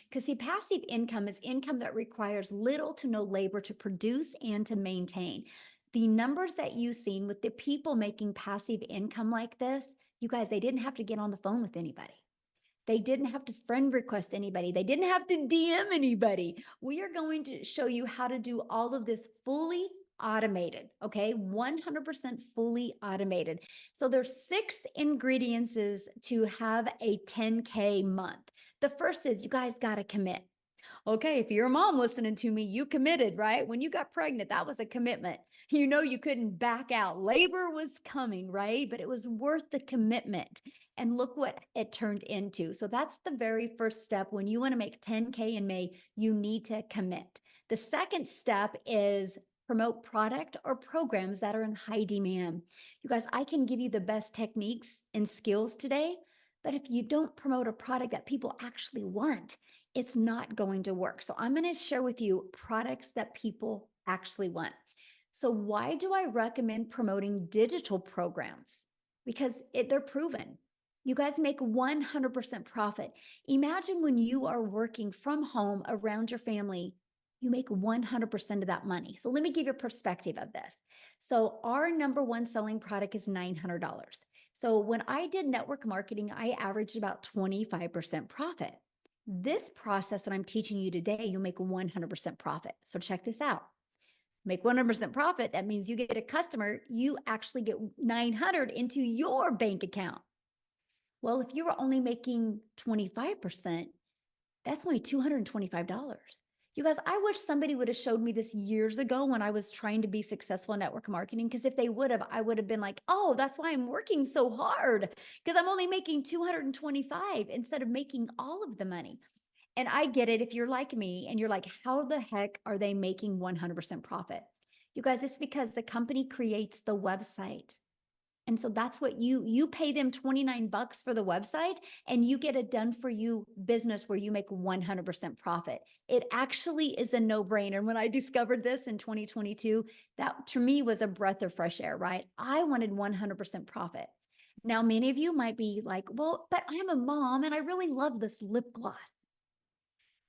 Because see, passive income is income that requires little to no labor to produce and to maintain. The numbers that you've seen with the people making passive income like this, you guys, they didn't have to get on the phone with anybody. They didn't have to friend request anybody. They didn't have to DM anybody. We are going to show you how to do all of this fully automated, okay? 100% fully automated. So there's 6 ingredients to have a 10K month. The first is you guys got to commit. Okay, if you're a mom listening to me, you committed, right? When you got pregnant, that was a commitment. You know, you couldn't back out. Labor was coming, right? But it was worth the commitment. And look what it turned into. So that's the very first step. When you want to make 10K in May, you need to commit. The second step is promote product or programs that are in high demand. You guys, I can give you the best techniques and skills today, but if you don't promote a product that people actually want, it's not going to work. So I'm going to share with you products that people actually want. So why do I recommend promoting digital programs? Because they're proven. You guys make 100% profit. Imagine when you are working from home around your family, you make 100% of that money. So let me give you a perspective of this. So our number one selling product is $900. So when I did network marketing, I averaged about 25% profit. This process that I'm teaching you today, you'll make 100% profit. So check this out. Make 100% profit. That means you get a customer, you actually get 900 into your bank account. Well, if you were only making 25%, that's only $225. You guys, I wish somebody would have showed me this years ago when I was trying to be successful in network marketing, because if they would have, I would have been like, oh, that's why I'm working so hard, because I'm only making 225 instead of making all of the money. And I get it if you're like me and you're like, how the heck are they making 100% profit? You guys, it's because the company creates the website. And so that's what you pay them 29 bucks for the website and you get a done for you business where you make 100% profit. It actually is a no-brainer. And when I discovered this in 2022, that to me was a breath of fresh air, right? I wanted 100% profit. Now, many of you might be like, well, but I'm a mom and I really love this lip gloss.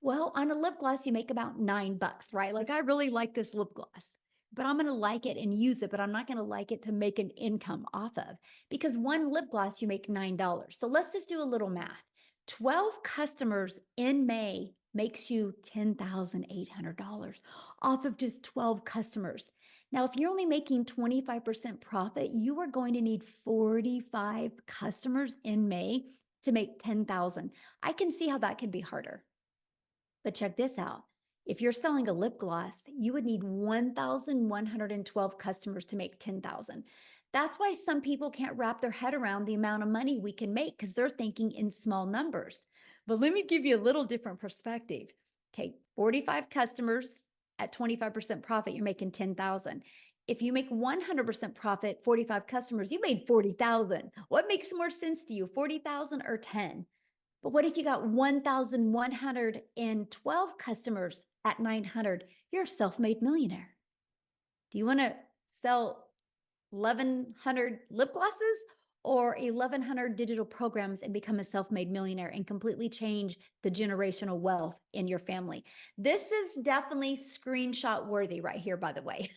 Well, on a lip gloss, you make about 9 bucks, right? Like I really like this lip gloss, but I'm going to like it and use it, but I'm not going to like it to make an income off of, because one lip gloss, you make $9. So let's just do a little math. 12 customers in May makes you $10,800 off of just 12 customers. Now, if you're only making 25% profit, you are going to need 45 customers in May to make 10,000. I can see how that could be harder. But check this out. If you're selling a lip gloss, you would need 1,112 customers to make 10,000. That's why some people can't wrap their head around the amount of money we can make, because they're thinking in small numbers. But let me give you a little different perspective. Okay, 45 customers at 25% profit, you're making 10,000. If you make 100% profit, 45 customers, you made 40,000. What makes more sense to you, 40,000 or 10? But what if you got 1,112 customers at 900? You're a self-made millionaire. Do you want to sell 1,100 lip glosses or 1,100 digital programs and become a self-made millionaire and completely change the generational wealth in your family? This is definitely screenshot worthy right here, by the way.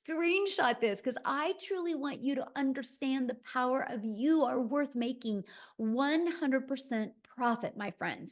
Screenshot this, because I truly want you to understand the power of you are worth making 100% profit, my friends.